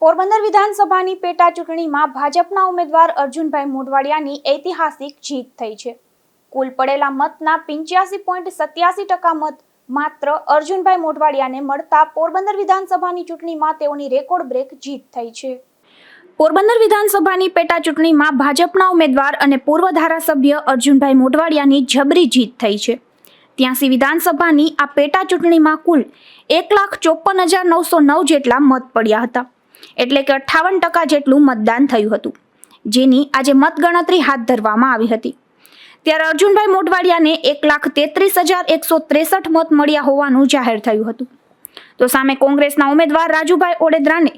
પોરબંદર વિધાનસભાની પેટા ચૂંટણીમાં ભાજપના ઉમેદવાર અર્જુનભાઈ મોઢવાડિયાની ઐતિહાસિક જીત થઈ છે। કુલ પડેલા મતના 85.87% મત માત્ર અર્જુનભાઈ મોઢવાડિયાને મળતા પોરબંદર વિધાનસભાની ચૂંટણીમાં તેઓની રેકોર્ડ બ્રેક જીત થઈ છે। પોરબંદર વિધાનસભાની પેટા ચૂંટણીમાં ભાજપના ઉમેદવાર અને પૂર્વ ધારાસભ્ય અર્જુનભાઈ મોઢવાડિયાની જબરી જીત થઈ છે। 83 વિધાનસભાની આ પેટા ચૂંટણીમાં કુલ 1,54,909 જેટલા મત પડ્યા હતા, એટલે કે 58% જેટલું મતદાન થયું હતું, જેની આજે મતગણતરી હાથ ધરવામાં આવી હતી। ત્યારે અર્જુનભાઈ મોઢવાડિયાને 1,33,163 મત મળ્યા હોવાનું જાહેર થયું હતું, તો સામે કોંગ્રેસના ઉમેદવાર રાજુભાઈ ઓડેદરાને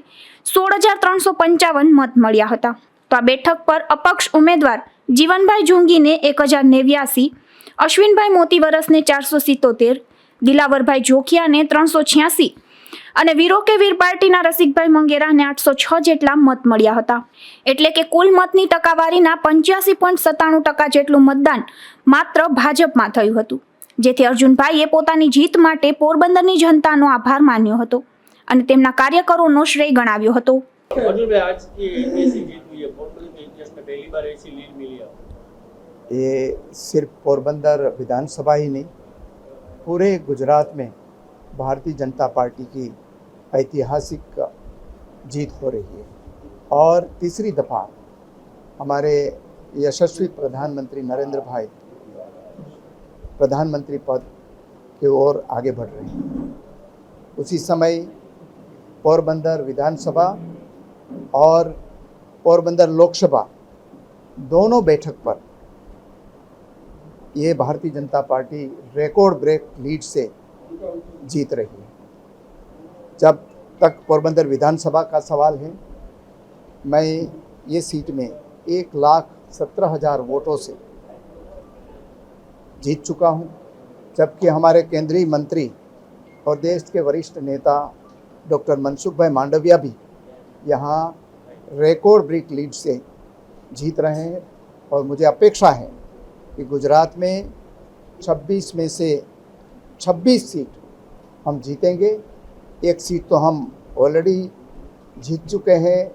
16,355 મત મળ્યા હતા। તો આ બેઠક પર અપક્ષ ઉમેદવાર જીવનભાઈ જુંગીને 1,089, અશ્વિનભાઈ મોતીવરસને 477, દિલાવરભાઈ જોખિયાને 386 અને વીરો કે વીર પાર્ટીના રસિકભાઈ મંગેરાને 806 જેટલા મત મળ્યા હતા, એટલે કે કુલ મતની ટકાવારીના 85.97% જેટલું મતદાન માત્ર ભાજપમાં થયું હતું, જેથી અર્જુનભાઈએ પોતાની જીત માટે પોરબંદરની જનતાનો આભાર માન્યો હતો અને તેમના કાર્યકરોનો શ્રેય ગણાવ્યો હતો। ये सिर्फ पोरबंदर विधानसभा ही नहीं, पूरे गुजरात में भारतीय जनता पार्टी की ऐतिहासिक जीत हो रही है और तीसरी दफ़ा हमारे यशस्वी प्रधानमंत्री नरेंद्र भाई प्रधानमंत्री पद की ओर आगे बढ़ रहे हैं। उसी समय पोरबंदर विधानसभा और पोरबंदर लोकसभा दोनों बैठक पर ये Bharatiya Janata party record break lead से जीत रही है। जब तक पोरबंदर विधानसभा का सवाल है, मैं ये सीट में 1,17,000 वोटों से जीत चुका हूँ, जबकि हमारे केंद्रीय मंत्री और देश के वरिष्ठ नेता डॉक्टर मनसुख भाई मांडविया भी यहाँ रिकॉर्ड ब्रेक लीड से जीत रहे हैं। और मुझे अपेक्षा है कि गुजरात में 26 में से 26 सीट हम जीतेंगे। एक सीट तो हम ऑलरेडी जीत चुके हैं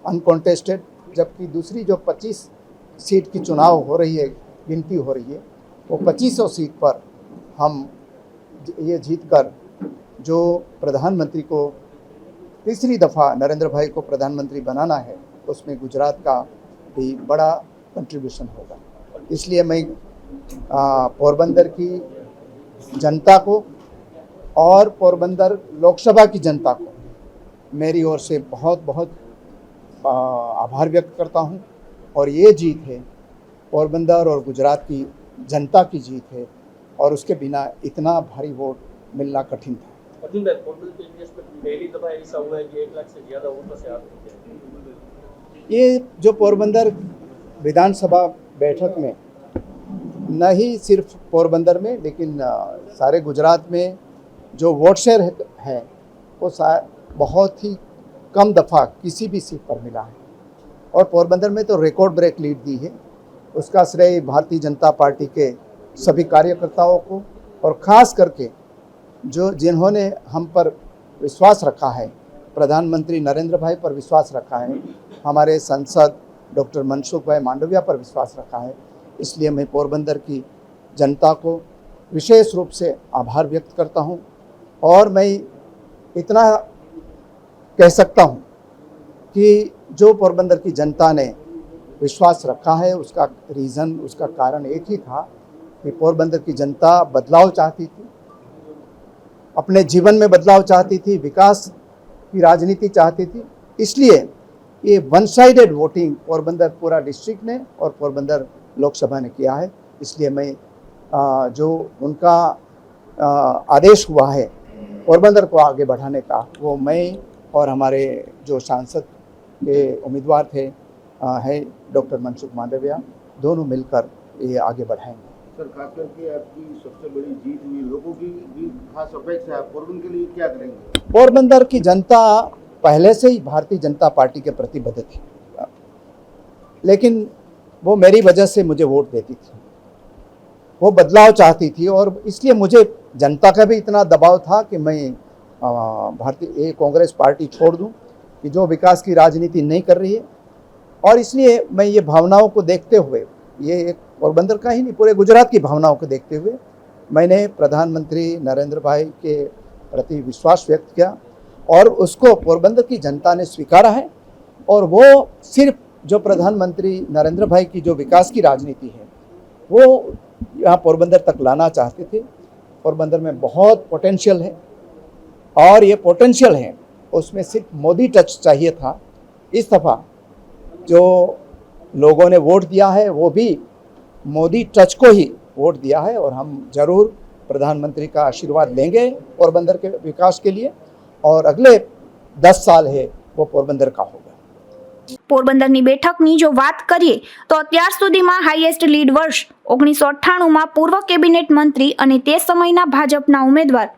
अनकॉन्टेस्टेड, जबकि दूसरी जो 25 सीट की चुनाव हो रही है, गिनती हो रही है, वो 2500 सीट पर हम ये जीत कर जो प्रधानमंत्री को तीसरी दफ़ा नरेंद्र भाई को प्रधानमंत्री बनाना है, उसमें गुजरात का भी बड़ा कंट्रीब्यूशन होगा। इसलिए मैं पोरबंदर की जनता को और पोरबंदर लोकसभा की जनता को मेरी ओर से बहुत बहुत आभार व्यक्त करता हूं। और ये जीत है पोरबंदर और गुजरात की जनता की जीत है, और उसके बिना इतना भारी वोट मिलना कठिन था। अर्जुन भाई, पोरबंदर के इतिहास में पहली दफा ऐसा हुआ है कि 1 लाख से ज़्यादा वोटों से आप ये जो पोरबंदर विधानसभा बैठक में न ही सिर्फ पोरबंदर में, लेकिन सारे गुजरात में जो वोट शेयर है वो बहुत ही कम दफ़ा किसी भी सीट पर मिला है। और पोरबंदर में तो रिकॉर्ड ब्रेक लीड दी है, उसका श्रेय भारतीय जनता पार्टी के सभी कार्यकर्ताओं को, और ख़ास करके जिन्होंने हम पर विश्वास रखा है, प्रधानमंत्री नरेंद्र भाई पर विश्वास रखा है, हमारे सांसद डॉक्टर मनसुख भाई मांडविया पर विश्वास रखा है। इसलिए मैं पोरबंदर की जनता को विशेष रूप से आभार व्यक्त करता हूं। और मैं इतना कह सकता हूं कि जो पोरबंदर की जनता ने विश्वास रखा है, उसका रीज़न, उसका कारण एक ही था कि पोरबंदर की जनता बदलाव चाहती थी, अपने जीवन में बदलाव चाहती थी, विकास की राजनीति चाहती थी। इसलिए ये वन साइडेड वोटिंग पोरबंदर पूरा डिस्ट्रिक्ट ने और पोरबंदर लोकसभा ने किया है। इसलिए मैं जो उनका आदेश हुआ है पोरबंदर को आगे बढ़ाने का, वो मैं और हमारे जो सांसद के उम्मीदवार थे हैं डॉक्टर मनसुख मांडविया, दोनों मिलकर ये आगे बढ़ाएंगे। सर, खास करके आपकी सबसे बड़ी जीत हुई, लोगों की भी खास अपेक्षा है, पोरबंदर के लिए क्या करेंगे? पोरबंदर की जनता पहले से ही भारतीय जनता पार्टी के प्रतिबद्ध थी, लेकिन वो मेरी वजह से मुझे वोट देती थी, वो बदलाव चाहती थी, और इसलिए मुझे जनता का भी इतना दबाव था कि मैं भारतीय कांग्रेस पार्टी छोड़ दूं कि जो विकास की राजनीति नहीं कर रही है। और इसलिए मैं ये भावनाओं को देखते हुए, ये एक पोरबंदर का ही नहीं पूरे गुजरात की भावनाओं को देखते हुए मैंने प्रधानमंत्री नरेंद्र भाई के प्रति विश्वास व्यक्त किया और उसको पोरबंदर की जनता ने स्वीकारा है। और वो सिर्फ जो प्रधानमंत्री नरेंद्र भाई की जो विकास की राजनीति है वो यहाँ पोरबंदर तक लाना चाहते थे। पोरबंदर में बहुत पोटेंशियल है और ये पोटेंशियल है उसमें सिर्फ मोदी टच चाहिए था। इस दफ़ा जो लोगों ने वोट दिया है वो भी मोदी टच को ही वोट दिया है और हम जरूर प्रधानमंत्री का आशीर्वाद लेंगे पोरबंदर के विकास के लिए और अगले 10 साल है वो पोरबंदर का होगा। પોરબંદરની બેઠકની જો વાત કરીએ તો અત્યાર સુધીમાં હાઈએસ્ટ લીડ વર્ષ 1998માં પૂર્વ કેબિનેટ મંત્રી અને તે સમયના ભાજપના ઉમેદવાર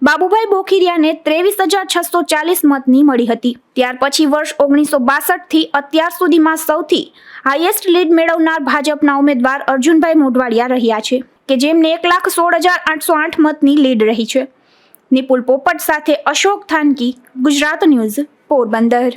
બાબુભાઈ બોખીરિયાને 23,640 મતની મળી હતી। ત્યાર પછી વર્ષ 1962 થી અત્યાર સુધીમાં સૌથી હાઈએસ્ટ લીડ મેળવનાર ભાજપના ઉમેદવાર અર્જુનભાઈ મોઢવાડિયા રહ્યા છે કે જેમને 1,16,808 મતની લીડ રહી છે। નિપુલ પોપટ સાથે અશોક થાનકી, ગુજરાત ન્યૂઝ, પોરબંદર।